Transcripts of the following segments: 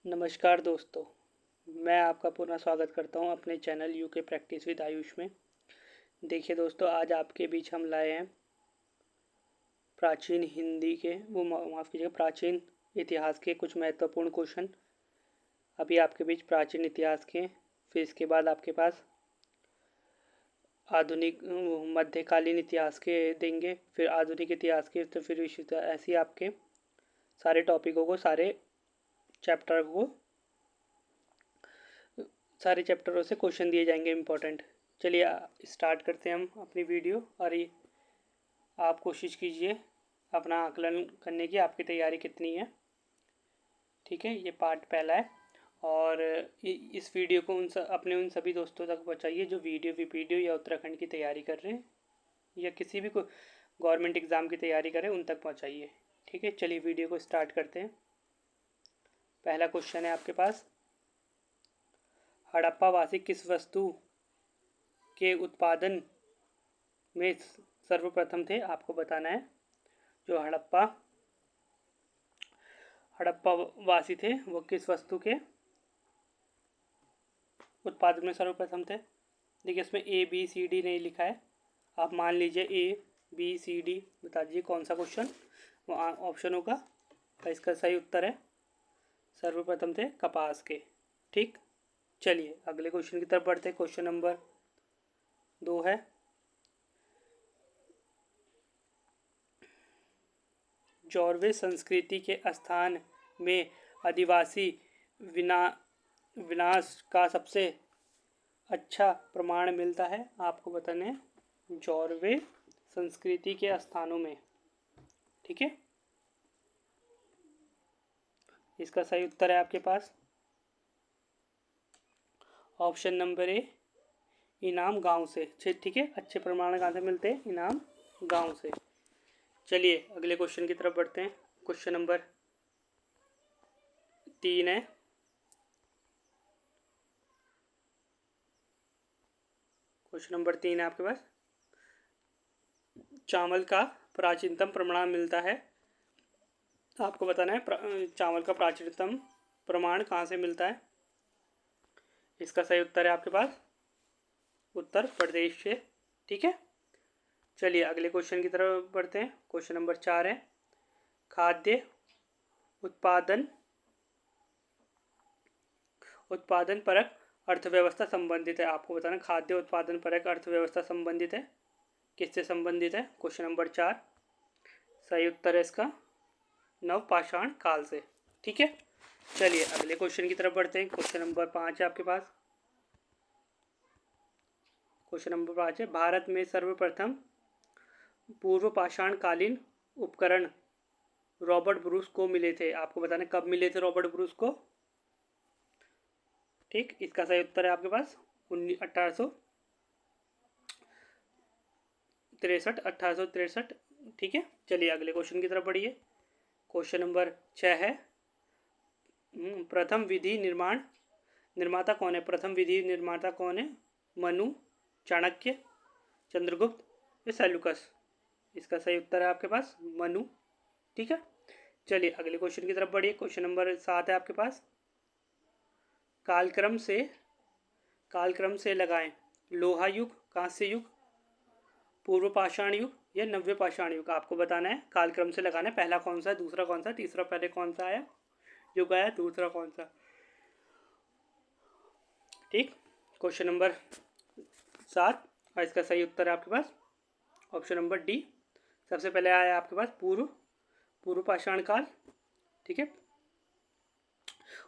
नमस्कार दोस्तों, मैं आपका पुनः स्वागत करता हूं अपने channel UK practice with Ayush में। देखिए दोस्तों, आज आपके बीच हम लाए हैं प्राचीन हिंदी के माफ़ कीजिएगा प्राचीन इतिहास के कुछ महत्वपूर्ण क्वेश्चन। अभी आपके बीच प्राचीन इतिहास के, फिर इसके बाद आपके पास आधुनिक मध्यकालीन इतिहास के देंगे, फिर आधुनिक इतिहास के, तो फिर ऐसे ही आपके सारे टॉपिकों को, सारे चैप्टरों से क्वेश्चन दिए जाएंगे इम्पोर्टेंट। चलिए स्टार्ट करते हैं हम अपनी वीडियो। और ये आप कोशिश कीजिए अपना आकलन करने की, आपकी तैयारी कितनी है। ठीक है, ये पार्ट पहला है। और इस वीडियो को अपने उन सभी दोस्तों तक पहुंचाइए जो वीडियो या उत्तराखंड की तैयारी कर रहे हैं या किसी भी गवर्नमेंट एग्ज़ाम की तैयारी कर रहे हैं, उन तक पहुंचाइए। ठीक है, चलिए वीडियो को स्टार्ट करते हैं। पहला क्वेश्चन है आपके पास, हड़प्पा वासी किस वस्तु के उत्पादन में सर्वप्रथम थे? आपको बताना है। जो हड़प्पा वासी थे वो किस वस्तु के उत्पादन में सर्वप्रथम थे? देखिए, इसमें ए बी सी डी नहीं लिखा है। आप मान लीजिए ए बी सी डी, बता दीजिए कौन सा क्वेश्चन वो ऑप्शन होगा। तो इसका सही उत्तर है सर्वप्रथम थे कपास के। ठीक, चलिए अगले क्वेश्चन की तरफ बढ़ते हैं। क्वेश्चन नंबर 2 है, जॉर्वे संस्कृति के स्थान में आदिवासी विनाश का सबसे अच्छा प्रमाण मिलता है? आपको बताना है जॉर्वे संस्कृति के स्थानों में। ठीक है, इसका सही उत्तर है आपके पास ऑप्शन नंबर ए, इनाम गांव से। ठीक है, अच्छे प्रमाण कहाँ से मिलते हैं? इनाम गांव से। चलिए अगले क्वेश्चन की तरफ बढ़ते हैं। क्वेश्चन नंबर 3 है, क्वेश्चन नंबर 3 है आपके पास, चावल का प्राचीनतम प्रमाण मिलता है। आपको बताना है चावल का प्राचीनतम प्रमाण कहाँ से मिलता है। इसका सही उत्तर है आपके पास उत्तर प्रदेश से। ठीक है, चलिए अगले क्वेश्चन की तरफ बढ़ते हैं। क्वेश्चन नंबर 4 है, खाद्य उत्पादन परक अर्थव्यवस्था संबंधित है। आपको बताना खाद्य उत्पादन परक अर्थव्यवस्था संबंधित है, किससे संबंधित है? क्वेश्चन नंबर 4 सही उत्तर है इसका नवपाषाण काल से। ठीक है, चलिए अगले क्वेश्चन की तरफ बढ़ते हैं। क्वेश्चन नंबर 5 है आपके पास। क्वेश्चन नंबर 5 है, भारत में सर्वप्रथम पूर्व पाषाण कालीन उपकरण रॉबर्ट ब्रूस को मिले थे। आपको बताना कब मिले थे रॉबर्ट ब्रूस को। ठीक, इसका सही उत्तर है आपके पास 1863। ठीक है, चलिए अगले क्वेश्चन की तरफ बढ़िए। क्वेश्चन नंबर 6 है, प्रथम विधि निर्माता कौन है? प्रथम विधि निर्माता कौन है? मनु, चाणक्य, चंद्रगुप्त या सेल्यूकस? इसका सही उत्तर है आपके पास मनु। ठीक है, चलिए अगले क्वेश्चन की तरफ बढ़िए। क्वेश्चन नंबर 7 है आपके पास, कालक्रम से लगाएं लोहा युग, कांस्य युग, पूर्व पाषाण युग या नव्य पाषाण युग। आपको बताना है कालक्रम से लगाना है, पहला कौन सा, दूसरा कौन सा, तीसरा पहले कौन सा आया युग आया, दूसरा कौन सा। ठीक, क्वेश्चन नंबर 7 और इसका सही उत्तर है आपके पास ऑप्शन नंबर डी। सबसे पहले आया आपके पास पूर्व पाषाण काल। ठीक है,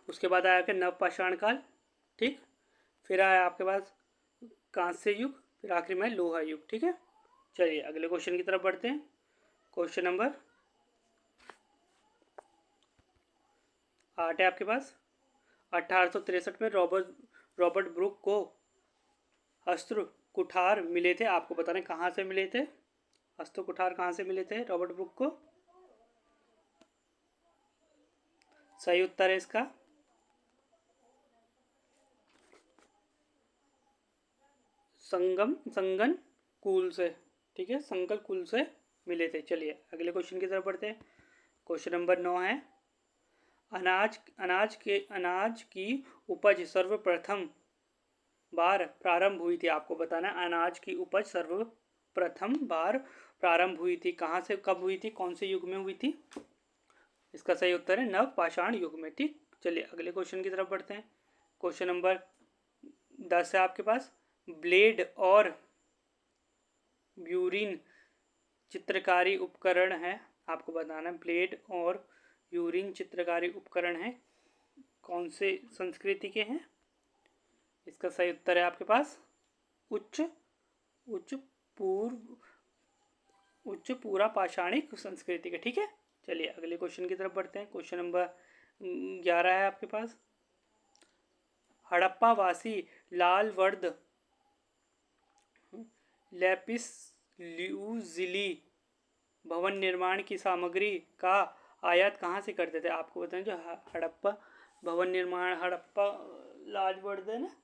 उसके बाद आया फिर नव पाषाण काल। ठीक, फिर आया आपके पास कांस्य युग, फिर आखिरी में लोहा युग। ठीक है, चलिए अगले क्वेश्चन की तरफ बढ़ते हैं। क्वेश्चन नंबर 8 है आपके पास, 1863 में रॉबर्ट ब्रूक को अस्त्र कुठार मिले थे। आपको बताना कहाँ से मिले थे अस्त्र कुठार, कहाँ से मिले थे रॉबर्ट ब्रूक को? सही उत्तर है इसका संगन कुल से। ठीक है, संगल कुल से मिले थे। चलिए अगले क्वेश्चन की तरफ बढ़ते हैं। क्वेश्चन नंबर 9 है, अनाज की उपज सर्वप्रथम बार प्रारंभ हुई थी। आपको बताना है अनाज की उपज सर्वप्रथम बार प्रारंभ हुई थी कहाँ से, कब हुई थी, कौन से युग में हुई थी। इसका सही उत्तर है नवपाषाण युग में। ठीक, चलिए अगले क्वेश्चन की तरफ बढ़ते हैं। क्वेश्चन नंबर 10 है आपके पास। ब्लेड और ब्यूरिन चित्रकारी उपकरण है। आपको बताना ब्लेड और ब्यूरिन चित्रकारी उपकरण है कौन से संस्कृति के हैं। इसका सही उत्तर है आपके पास उच्च उच्च पूर्व उच्च पूरा पाषाणिक संस्कृति के। ठीक है, चलिए अगले क्वेश्चन की तरफ बढ़ते हैं। क्वेश्चन नंबर 11 है आपके पास। हड़प्पा वासी लाल वर्द लैपिस ल्यूजिली भवन निर्माण की सामग्री का आयात कहाँ से करते थे। आपको बताएं जो हड़प्पा भवन निर्माण, हड़प्पा लाल वर्द है ना,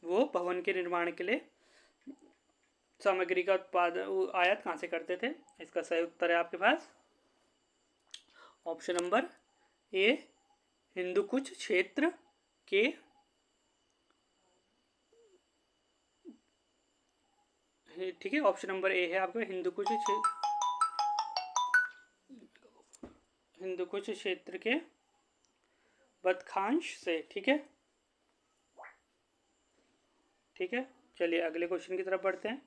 वो भवन के निर्माण के लिए सामग्री का उत्पादन आयात कहाँ से करते थे। इसका सही उत्तर है आपके पास ऑप्शन नंबर ए, हिंदुकुश क्षेत्र के ठीक है, ऑप्शन नंबर ए है आपका हिंदुकुश क्षेत्र के बदखांश से। ठीक है, ठीक है, चलिए अगले क्वेश्चन की तरफ बढ़ते हैं।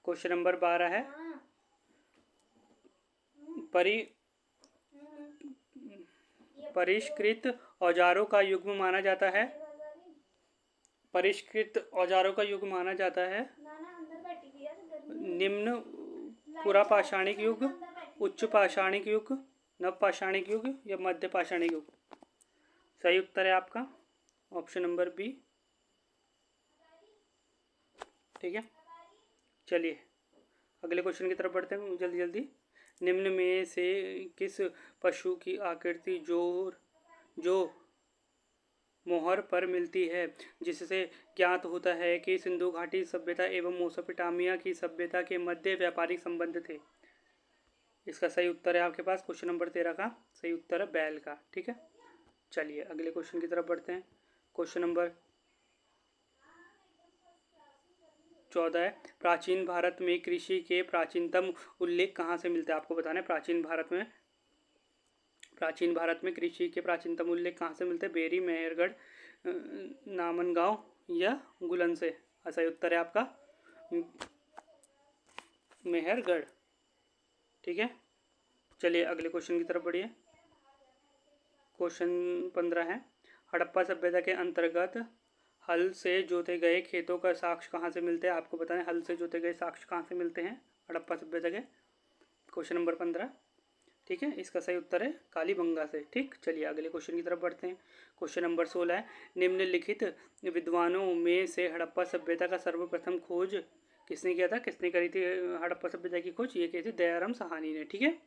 क्वेश्चन नंबर 12 है। परिष्कृत औजारों का युग्म माना जाता है। परिष्कृत औजारों का युग माना जाता है निम्न पुरा पाषाणिक युग, उच्च पाषाणिक युग, नव पाषाणिक युग या मध्य पाषाणिक युग। सही उत्तर है आपका ऑप्शन नंबर बी। ठीक है, चलिए अगले क्वेश्चन की तरफ बढ़ते हैं जल्दी जल्दी। निम्न में से किस पशु की आकृति जो मोहर पर मिलती है जिससे ज्ञात होता है कि सिंधु घाटी सभ्यता एवं मेसोपोटामिया की सभ्यता के मध्य व्यापारिक संबंध थे। इसका सही उत्तर है आपके पास क्वेश्चन नंबर 13 का सही उत्तर है बैल का। ठीक है, चलिए अगले क्वेश्चन की तरफ बढ़ते हैं। क्वेश्चन नंबर 14 है। प्राचीन भारत में कृषि के प्राचीनतम उल्लेख कहाँ से मिलते हैं। आपको बताना है प्राचीन भारत में कृषि के प्राचीनतम उल्लेख कहाँ से मिलते हैं। बेरी, मेहरगढ़, नामनगांव या गुलन से। सही उत्तर है आपका मेहरगढ़। ठीक है, चलिए अगले क्वेश्चन की तरफ बढ़िए। क्वेश्चन 15 है। हड़प्पा सभ्यता के अंतर्गत हल से जोते गए खेतों का साक्ष्य कहाँ से मिलते हैं। आपको बताना है हल से जोते गए साक्ष्य कहाँ से मिलते हैं हड़प्पा सभ्यता के। Question number 15। ठीक है, इसका सही उत्तर है कालीबंगा से। ठीक, चलिए अगले क्वेश्चन की तरफ बढ़ते हैं। क्वेश्चन नंबर 16 है। निम्नलिखित विद्वानों में से हड़प्पा सभ्यता का सर्वप्रथम खोज किसने किया था। किसने करी थी हड़प्पा सभ्यता की खोज। ये की थी दयाराम साहनी ने। ठीक है,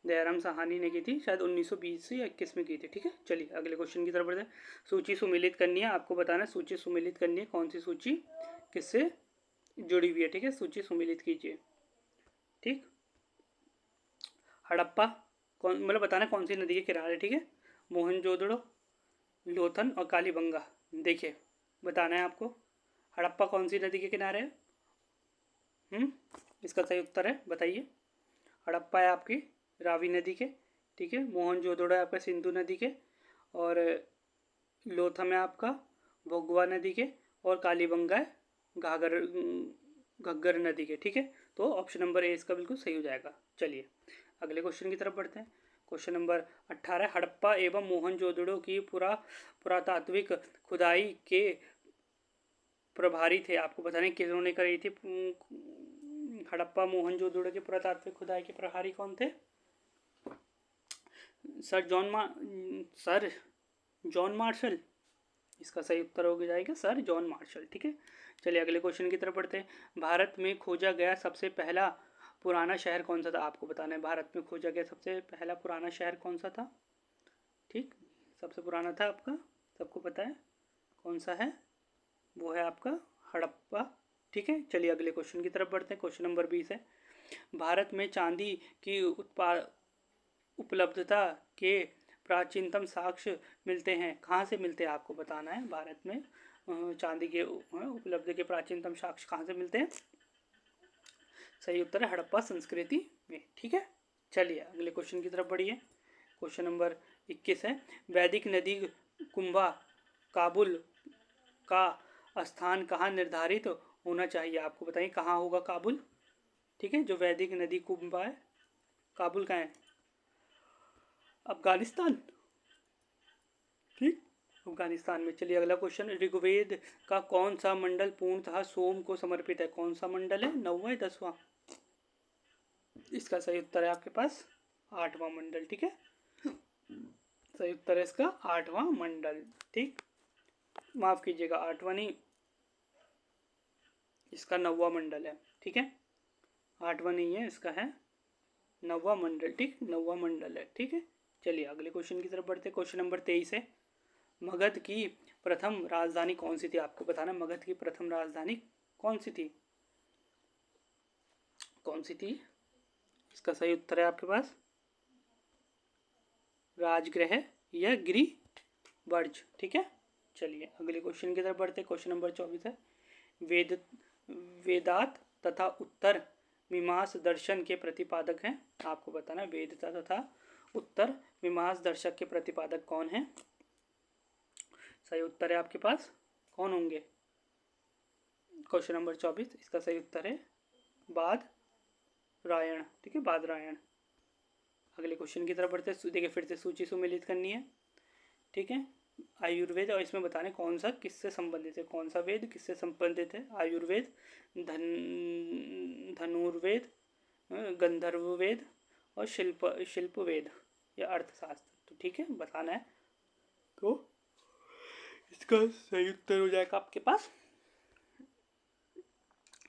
दयाराम साहनी ने की थी, शायद 1920 या 21 में की थी। ठीक है, चलिए अगले क्वेश्चन की तरफ बढ़ते हैं। सूची सुमिलित करनी है। आपको बताना सूची सुमिलित करनी है, कौन सी सूची किससे जुड़ी हुई है। ठीक है, सूची सुमिलित कीजिए। ठीक, हड़प्पा कौन मतलब बताना कौन सी नदी के किनारे। ठीक है, मोहनजोदड़ो, लोथन और कालीबंगा। देखिए बताना है आपको हड़प्पा कौन सी नदी के किनारे है। इसका सही उत्तर है बताइए। हड़प्पा है आपकी रावी नदी के। ठीक है, मोहनजोदड़ो है आपका सिंधु नदी के, और लोथम है आपका भोगवा नदी के, और कालीबंगा है घग्गर नदी के। ठीक है, तो ऑप्शन नंबर ए इसका बिल्कुल सही हो जाएगा। चलिए अगले क्वेश्चन की तरफ बढ़ते हैं। Question number 18। हड़प्पा एवं मोहनजोदड़ो की पुरातात्विक खुदाई के प्रभारी थे। आपको बताने किन्होंने करी थी हड़प्पा मोहनजोदड़ो के पुरातात्विक खुदाई के प्रभारी कौन थे। Sir John Marshall. इसका सही उत्तर हो जाएगा सर जॉन मार्शल। ठीक है, चलिए अगले क्वेश्चन की तरफ बढ़ते हैं। भारत में खोजा गया सबसे पहला पुराना शहर कौन सा था। आपको बताना है भारत में खोजा गया सबसे पहला पुराना शहर कौन सा था। ठीक, सबसे पुराना था आपका, सबको पता है कौन सा है, वो है आपका हड़प्पा। ठीक है, चलिए अगले क्वेश्चन की तरफ बढ़ते हैं। क्वेश्चन नंबर 20 है। भारत में चांदी की उपलब्धता के प्राचीनतम साक्ष्य मिलते हैं? कहाँ से मिलते हैं आपको बताना है। भारत में चांदी के उपलब्ध के प्राचीनतम साक्ष्य कहाँ से मिलते हैं? सही उत्तर है हड़प्पा संस्कृति में। ठीक है, चलिए अगले क्वेश्चन की तरफ बढ़िए। क्वेश्चन नंबर 21 है, वैदिक नदी कुंभा काबुल का स्थान कहाँ निर्धारित होना चाहिए? आपको बताइए कहाँ होगा काबुल। ठीक है, जो वैदिक नदी कुंभा है, काबुल कहाँ है? अफगानिस्तान। ठीक, अफगानिस्तान में। चलिए अगला क्वेश्चन, ऋग्वेद का कौन सा मंडल पूर्णतः सोम को समर्पित है? कौन सा मंडल है? 9वां या 10वां? इसका सही उत्तर है आपके पास 8वां मंडल। ठीक है, सही उत्तर है इसका 8वां मंडल। ठीक, माफ कीजिएगा 8वां नहीं, इसका 9वां मंडल है। ठीक है, 8वां नहीं है, इसका है 9वां मंडल। ठीक, 9वां मंडल है। ठीक है, चलिए अगले क्वेश्चन की तरफ बढ़ते। क्वेश्चन नंबर 23 है, मगध की प्रथम राजधानी कौन सी थी? आपको बताना मगध की प्रथम राजधानी कौन सी थी? कौन सी थी? इसका सही उत्तर है आपके पास राजगृह या गिरिवर्ज। ठीक है, चलिए अगले क्वेश्चन की तरफ बढ़ते। क्वेश्चन नंबर 24 है, वेद वेदात तथा उत्तर मीमांस दर्शन के प्रतिपादक हैं? आपको बताना वेदता तथा उत्तर मीमांस दर्शक के प्रतिपादक कौन है? सही उत्तर है आपके पास कौन होंगे? क्वेश्चन नंबर 24, इसका सही उत्तर है बाद रायण। ठीक है, बाद रायण। अगले क्वेश्चन की तरफ बढ़ते। देखिए फिर से सूची सुमेलित करनी है। ठीक है, आयुर्वेद, और इसमें बताने कौन सा किससे संबंधित है, कौन सा वेद किससे संबंधित है? आयुर्वेद, धनुर्वेद, गंधर्व वेद और शिल्प वेद या अर्थशास्त्र। तो ठीक है, बताना है। तो इसका सही उत्तर हो जाएगा आपके पास,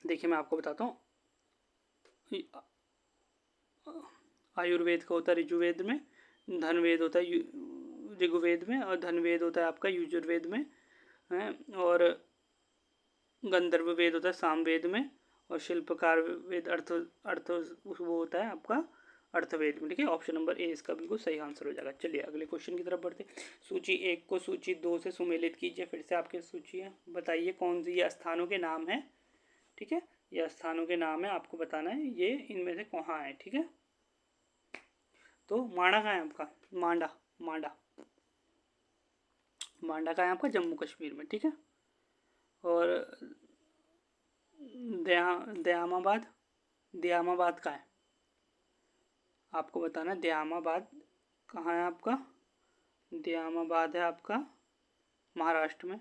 देखिए मैं आपको बताता हूँ, आयुर्वेद का होता है ऋजुवेद में, धनवेद होता है ऋग्वेद में, और धनवेद होता है आपका यजुर्वेद में है, और गंधर्व वेद होता है सामवेद में, और शिल्पकार वेद अर्थ वो होता है आपका अर्थवेद में। ठीक है, ऑप्शन नंबर ए इसका बिल्कुल सही आंसर हो जाएगा। चलिए अगले क्वेश्चन की तरफ बढ़ते। सूची 1 को सूची 2 से सुमेलित कीजिए। फिर से आपके सूची है, बताइए कौन सी ये स्थानों के नाम है। ठीक है, ये स्थानों के नाम है, आपको बताना है ये इनमें से कहाँ है। ठीक है, तो मांडा कहाँ है आपका? मांडा, मांडा मांडा कहाँ है आपका? जम्मू कश्मीर में। ठीक है, और दयामाबाद, दयामाबाद कहाँ है? आपको बताना है दयामाबाद कहाँ है आपका? दयामाबाद है आपका महाराष्ट्र में।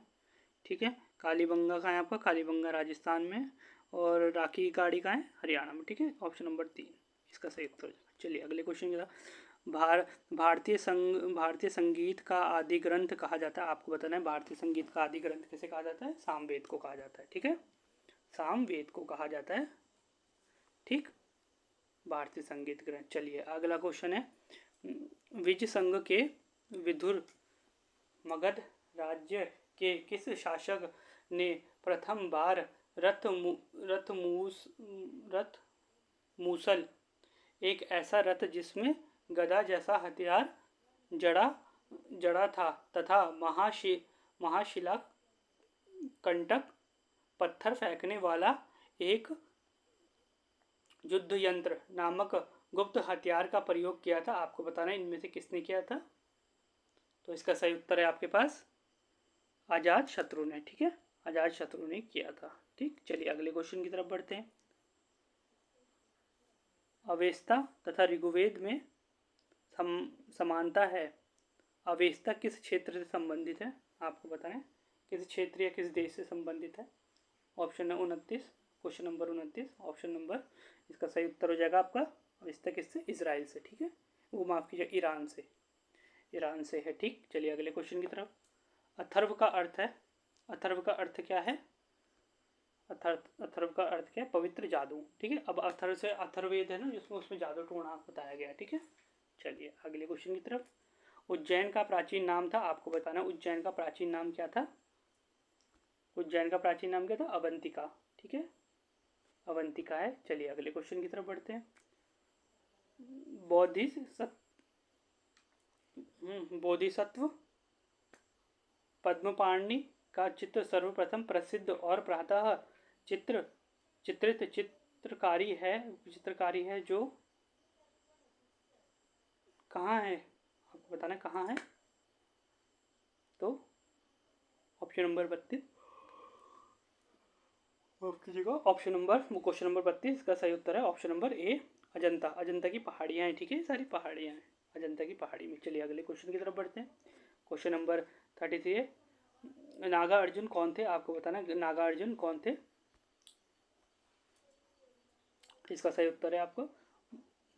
ठीक है, कालीबंगा कहाँ है आपका? कालीबंगा राजस्थान में, और राखी की गाड़ी कहाँ है? हरियाणा में। ठीक है, ऑप्शन नंबर 3 इसका सही उत्तर हो जाएगा। चलिए अगले क्वेश्चन की तरफ। भारतीय संगीत का आदि ग्रंथ कहा जाता है? आपको बताना है भारतीय संगीत का आदि ग्रंथ किसे कहा जाता है? सामवेद को कहा जाता है। ठीक है, सामवेद को कहा जाता है। ठीक, भारतीय संगीत ग्रंथ। चलिए अगला क्वेश्चन है, विज संघ के विधुर मगध राज्य के किस शासक ने प्रथम बार रथ मूसल, एक ऐसा रथ जिसमें गदा जैसा हथियार जड़ा जड़ा था तथा महाशिला कंटक पत्थर फेंकने वाला एक युद्ध यंत्र नामक गुप्त हथियार का प्रयोग किया था? आपको बताना है इनमें से किसने किया था? तो इसका सही उत्तर है आपके पास अजात शत्रु ने। ठीक है, अजात शत्रु ने किया था। ठीक, चलिए अगले क्वेश्चन की तरफ बढ़ते हैं। अवेस्ता तथा ऋग्वेद में समानता है। अवेस्ता किस क्षेत्र से संबंधित है? आपको बताएं किस क्षेत्र या किस देश से संबंधित है? ऑप्शन है 29, क्वेश्चन नंबर 29, ऑप्शन नंबर, इसका सही उत्तर हो जाएगा आपका अवेस्ता किससे? इजराइल से। ठीक है, वो माफ कीजिए ईरान से, ईरान से है। ठीक, चलिए अगले क्वेश्चन की तरफ। अथर्व का अर्थ है, अथर्व का अर्थ क्या है? अथर्व का अर्थ क्या है? पवित्र जादू। ठीक है, अब अथर्व से अथर्ववेद है ना जिसमें, उसमें जादू टूणा बताया गया। ठीक है, चलिए अगले क्वेश्चन की तरफ। उज्जैन का प्राचीन नाम था? आपको बताना उज्जैन का प्राचीन नाम क्या था? उज्जैन का प्राचीन नाम क्या था? अवंतिका। ठीक है, अवंतिका है। चलिए अगले क्वेश्चन की तरफ बढ़ते हैं। बोधिसत्व पद्मपाणि का चित्र सर्वप्रथम प्रसिद्ध और प्रातः चित्रित चित्रकारी है जो कहाँ है, आपको बताना कहाँ है। तो option number 32 option number question number 32 का सही उत्तर है ऑप्शन नंबर ए अजंता। अजंता की पहाड़ियाँ हैं, ठीक है, सारी पहाड़ियाँ हैं अजंता की पहाड़ी में। चलिए अगले क्वेश्चन की तरफ बढ़ते हैं। क्वेश्चन नंबर 33 है, नागा अर्जुन कौन थे, आपको बताना नागा अर्जुन कौन थे। इसका सही उत्तर है आपको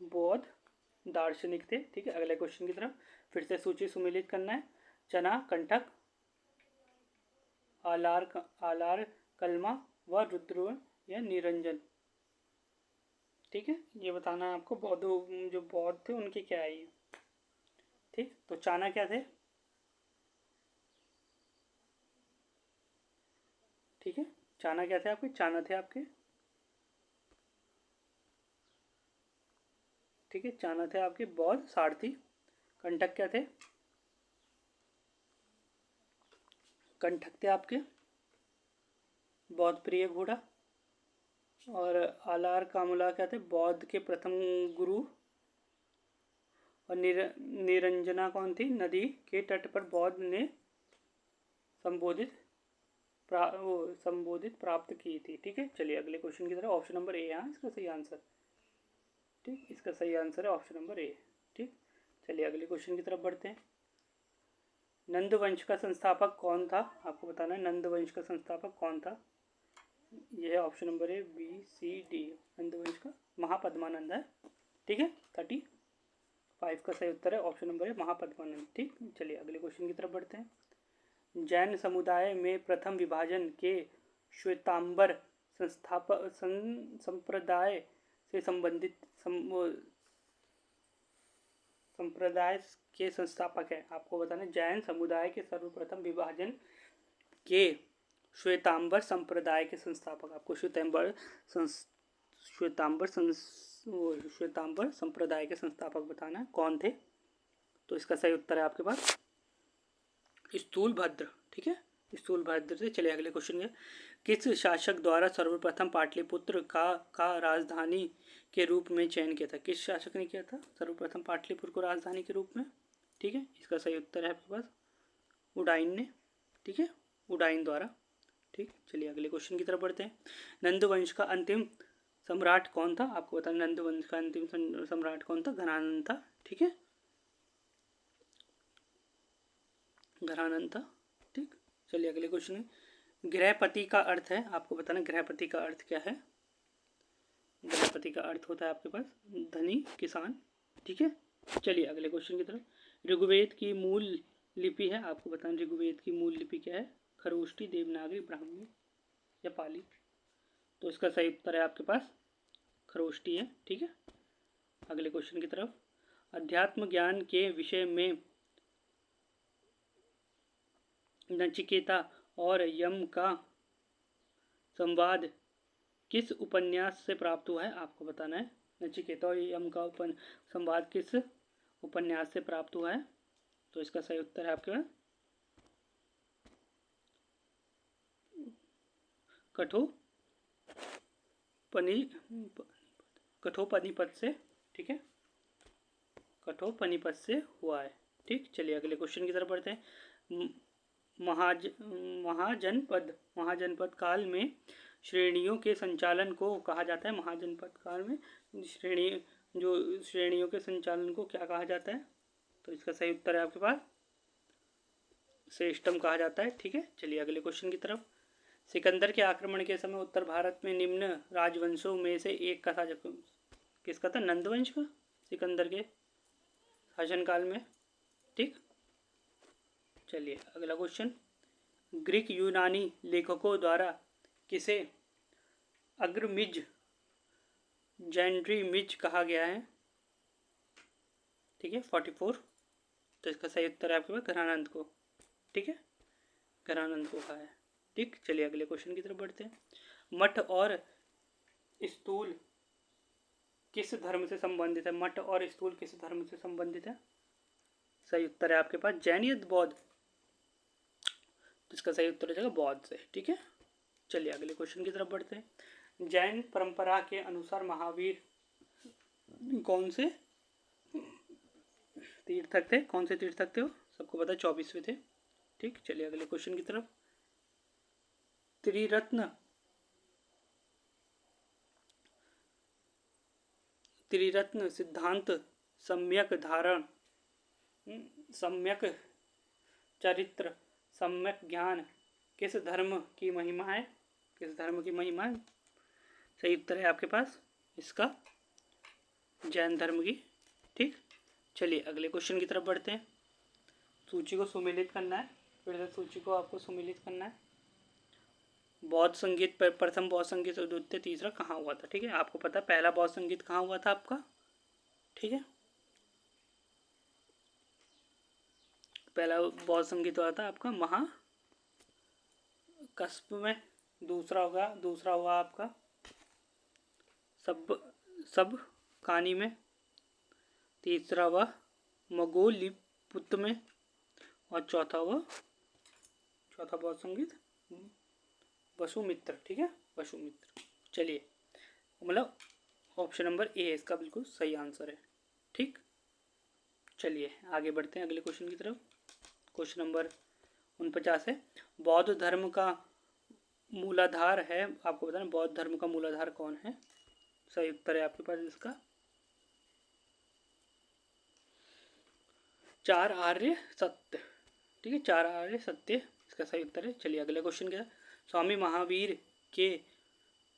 बौद्ध दार्शनिक थे, ठीक है। अगले क्वेश्चन की तरफ फिर से सूची सुमेलित करना है। चना, कंटक, आलार कलमा व रुद्र या निरंजन, ठीक है, ये बताना है आपको। जो बौद्ध थे उनके क्या है ये, ठीक। तो चाना क्या थे, ठीक है, चाना क्या थे आपके, चाना थे आपके, ठीक है, चाना थे आपके बौद्ध सारथी। कंटक क्या थे, कंटक थे आपके बौद्ध प्रिय घोड़ा। और आलार कामुला क्या थे, बौद्ध के प्रथम गुरु। और निरंजना कौन थी, नदी के तट पर बौद्ध ने संबोधित प्राप्त की थी, ठीक है। चलिए अगले क्वेश्चन की तरफ। ऑप्शन नंबर ए यहाँ इसका सही आंसर, ठीक, इसका सही आंसर है ऑप्शन नंबर ए, ठीक। चलिए अगले क्वेश्चन की तरफ बढ़ते हैं। नंद वंश का संस्थापक कौन था, आपको बताना है नंद वंश का संस्थापक कौन था। यह है option number A B C D. Nanda वंश का महापद्मानंद है, ठीक है। 35 का सही उत्तर है ऑप्शन नंबर ए महापद्मानंद, ठीक। चलिए अगले क्वेश्चन की तरफ बढ़ते हैं। जैन समुदाय में प्रथम विभाजन के श्वेतांबर संप्रदाय से संबंधित संप्रदाय के संस्थापक है, आपको बताना जैन समुदाय के सर्वप्रथम विभाजन के श्वेतांबर संप्रदाय के संस्थापक। आपको श्वेतांबर संप्रदाय के संस्थापक बताना है कौन थे। तो इसका सही उत्तर है आपके पास स्थूलभद्र, ठीक है, स्थूलभद्र से। चलिए अगले क्वेश्चन में। किस शासक द्वारा सर्वप्रथम पाटलिपुत्र का राजधानी के रूप में चयन किया था, किस शासक ने किया था सर्वप्रथम पाटलिपुत्र को राजधानी के रूप में, ठीक है। इसका सही उत्तर है आपके पास उडाइन ने, ठीक है, उडाइन द्वारा, ठीक। चलिए अगले क्वेश्चन की तरफ बढ़ते हैं। नंदवंश का अंतिम सम्राट कौन था, आपको बताना नंदवंश का अंतिम सम्राट कौन था, घनानंद था, ठीक है, घनानंद था, ठीक। चलिए अगले क्वेश्चन में। गृहपति का अर्थ है, आपको बताना गृहपति का अर्थ क्या है। गृहपति का अर्थ होता है आपके पास धनी किसान, ठीक है। चलिए अगले क्वेश्चन की तरफ। ऋग्वेद की मूल लिपि है, आपको बताना ऋग्वेद की मूल लिपि क्या है, खरोष्टी, देवनागरी, ब्राह्मी या पाली। तो इसका सही उत्तर है आपके पास खरोष्टी है, ठीक है। अगले क्वेश्चन की तरफ। अध्यात्म ज्ञान के विषय में नचिकेता और यम का संवाद किस उपन्यास से प्राप्त हुआ है, आपको बताना है नचिकेता और यम का संवाद किस उपन्यास से प्राप्त हुआ है। तो इसका सही उत्तर है आपके पास कठोपनिपत से, ठीक है, कठोपनिपत से हुआ है, ठीक। चलिए अगले क्वेश्चन की तरफ बढ़ते हैं। महाजनपद काल में श्रेणियों के संचालन को कहा जाता है, महाजनपद काल में श्रेणियों के संचालन को क्या कहा जाता है। तो इसका सही उत्तर है आपके पास श्रेष्ठम कहा जाता है, ठीक है। चलिए अगले क्वेश्चन की तरफ। सिकंदर के आक्रमण के समय उत्तर भारत में निम्न राजवंशों में से एक का शासक किसका था, नंदवंश का, सिकंदर के शासनकाल में, ठीक। चलिए अगला क्वेश्चन। ग्रीक यूनानी लेखकों द्वारा किसे अग्रमिज जैंड्रीमिज कहा गया है, ठीक है, 44। तो इसका सही उत्तर है आपके पास घनानंद को, ठीक है, घनानंद को कहा है, ठीक। चलिए अगले क्वेश्चन की तरफ बढ़ते हैं। मठ और स्थूल किस धर्म से संबंधित है, मठ और स्थूल किस धर्म से संबंधित है। सही उत्तर है आपके पास जैन या बौद्ध, तो इसका सही उत्तर हो जाएगा बौद्ध से। ठीक है, चलिए अगले क्वेश्चन की तरफ बढ़ते हैं। जैन परंपरा के अनुसार महावीर कौन से तीर्थक थे? कौन से तीर्थक थे वो? सबको पता है 24वें थे। ठीक, चलिए अगले क्वेश्चन की तरफ। त्रिरत्न त्रिरत्न सिद्धांत सम्यक धारण, सम्यक चरित्र, सम्यक ज्ञान किस धर्म की महिमा है? किस धर्म की महिमा है? सही उत्तर है आपके पास इसका जैन धर्म की। ठीक, चलिए अगले क्वेश्चन की तरफ बढ़ते हैं। सूची को सुमेलित करना है, फिर से सूची को आपको सुमेलित करना है। बौद्ध संगीत प्रथम बौद्ध संगीत और द्वितीय तीसरा कहाँ हुआ था? ठीक है, आपको पता है पहला बौद्ध संगीत कहाँ हुआ था आपका? ठीक है, पहला बौद्ध संगीत हुआ था आपका महाकस्प में। दूसरा हुआ आपका सब कानी में। तीसरा हुआ मगोलिपुत में। और चौथा बौद्ध संगीत वसुमित्र। ठीक है, वसुमित्र। चलिए, मतलब ऑप्शन नंबर ए इसका बिल्कुल सही आंसर है। ठीक, चलिए आगे बढ़ते हैं अगले क्वेश्चन की तरफ। क्वेश्चन नंबर 49 है, बौद्ध धर्म का मूलाधार है, आपको बताना बौद्ध धर्म का मूलाधार कौन है? सही उत्तर है आपके पास इसका 4 आर्य सत्य। ठीक है, 4 आर्य सत्य इसका सही उत्तर है। चलिए अगले क्वेश्चन क्या है। स्वामी महावीर के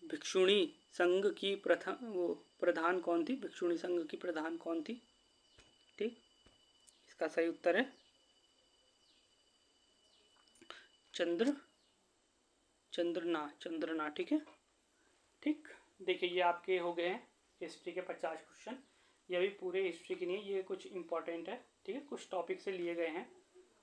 भिक्षुणी संघ की प्रधान कौन थी? भिक्षुणी संघ की प्रधान कौन थी? ठीक, इसका सही उत्तर है चंद्रना। ठीक है, ठीक, देखिए ये आपके हो गए हैं हिस्ट्री के 50 क्वेश्चन। ये भी पूरे हिस्ट्री के नहीं, ये कुछ इंपॉर्टेंट है। ठीक है, कुछ टॉपिक से लिए गए हैं,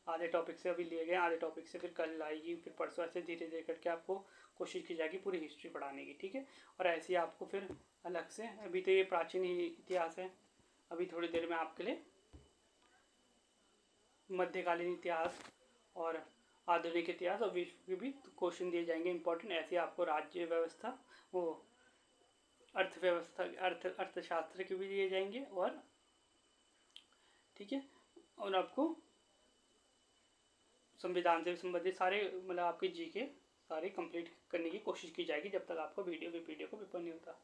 आधे टॉपिक से अभी लिए गए, आधे टॉपिक से फिर कल आएगी, फिर परसों, ऐसे धीरे धीरे करके आपको कोशिश की जाएगी पूरी हिस्ट्री पढ़ाने की। ठीक है, और ऐसे ही आपको फिर अलग से, अभी तो ये प्राचीन इतिहास है, अभी थोड़ी देर में आपके लिए मध्यकालीन इतिहास और आधुनिक इतिहास और विश्व के भी क्वेश्चन दिए जाएंगे इंपॉर्टेंट। ऐसे आपको राज्य व्यवस्था, वो अर्थव्यवस्था, अर्थशास्त्र के भी दिए जाएंगे। और ठीक है, और आपको संविधान से संबंधित सारे, मतलब आपके जीके सारे कंप्लीट करने की कोशिश की जाएगी जब तक आपको वीडियो को पेपर नहीं होता।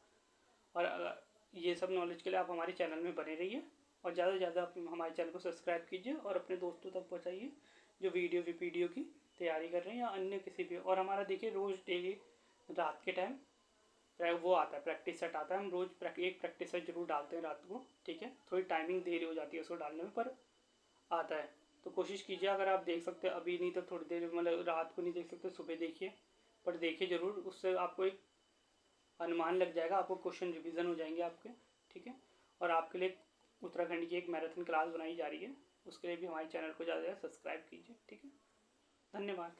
और ये सब नॉलेज के लिए आप हमारे चैनल में बने रहिए और ज़्यादा से ज़्यादा हमारे चैनल को सब्सक्राइब कीजिए और अपने दोस्तों तक पहुँचाइए जो वीडियो की तैयारी कर रहे हैं या अन्य किसी भी। और हमारा देखिए रोज़ डेली रात के टाइम वो आता है, प्रैक्टिस सेट आता है। हम रोज़ एक प्रैक्टिस सेट जरूर डालते हैं रात को। ठीक है, थोड़ी टाइमिंग देरी हो जाती है उसको डालने में, पर आता है। तो कोशिश कीजिए, अगर आप देख सकते हैं अभी नहीं तो थोड़ी देर, मतलब रात को नहीं देख सकते सुबह देखिए, पर देखिए ज़रूर, उससे आपको एक अनुमान लग जाएगा, आपको क्वेश्चन रिवीजन हो जाएंगे आपके। ठीक है, और आपके लिए उत्तराखंड की एक मैराथन क्लास बनाई जा रही है, उसके लिए भी हमारे चैनल को ज़्यादा सब्सक्राइब कीजिए। ठीक है, धन्यवाद।